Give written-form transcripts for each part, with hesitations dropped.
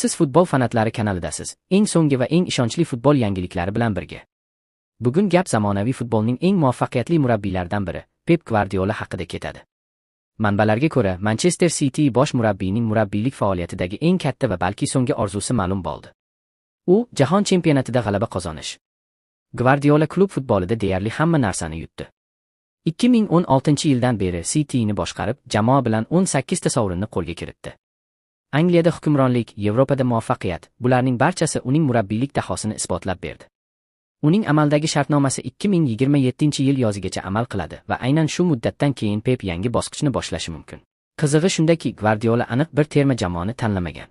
Siz futbol fanatlari kanalidasiz. Eng so'nggi va eng ishonchli futbol yangiliklari bilan birga. Bugun gap zamonaviy futbolning eng muvaffaqiyatli murabbiylaridan biri, Pep Gvardiola haqida ketadi. Manbalarga ko'ra, Manchester City bosh murabbiyning murabbiylik faoliyatidagi eng katta va balki so'nggi orzusi ma'lum bo'ldi. U jahon chempionatida g'alaba qozonish. Gvardiola klub futbolida deyarli hamma narsani yutdi. 2016-yildan beri Cityni boshqarib, jamoa bilan 18 ta sovrinni qo'lga kiritdi. Angliyada hukmronlik, Yevropada muvaffaqiyat, bularning barchasi uning murabbiylik dahosini isbotlab berdi. Uning amaldagi shartnomasi 2027-yil yozigacha amal qiladi va aynan shu muddatdan keyin Pep yangi bosqichni boshlashi mumkin. Qizig'i shundaki, Gvardiola aniq bir terma jamoani tanlamagan.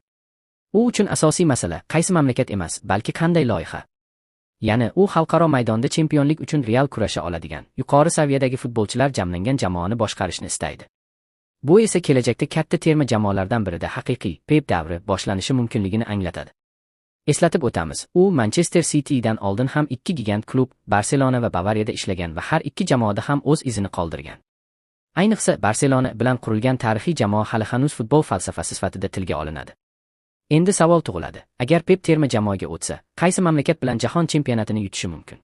U uchun asosiy masala qaysi mamlakat emas, balki qanday loyiha. Ya'ni u xalqaro maydonda chempionlik uchun real kurasha oladigan, yuqori saviyadagi futbolchilar jamlangan jamoani boshqarishni istaydi. Bu esa kelajakda katta terma jamoalardan birida haqiqiy Pep davri boshlanishi mumkinligini anglatadi. Eslatib o'tamiz, u Manchester City'dan oldin ham ikki gigant klub, Barselona va Bavariyada ishlagan va har ikki jamoada ham o'z izini qoldirgan. Ayniqsa Barselona bilan qurilgan tarixiy jamoa hali hanuz futbol falsafasi sifatida tilga olinadi. Endi savol tug'iladi, agar Pep terma jamoaga o'tsa, qaysi mamlakat bilan jahon chempionatini yutishi mumkin?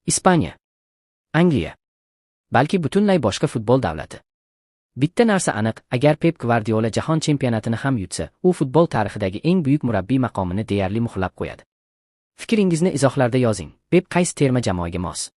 Ispaniya, Angliya, balki butunlay boshqa futbol davlati. Bitta narsa aniq, agar Pep Gvardiola jahon chempionatini ham yutsa, u futbol tarixidagi eng buyuk murabbiy maqomini deyarli muhrlab qo'yadi. Fikringizni izohlarda yozing. Pep qaysi terma jamoaga mos?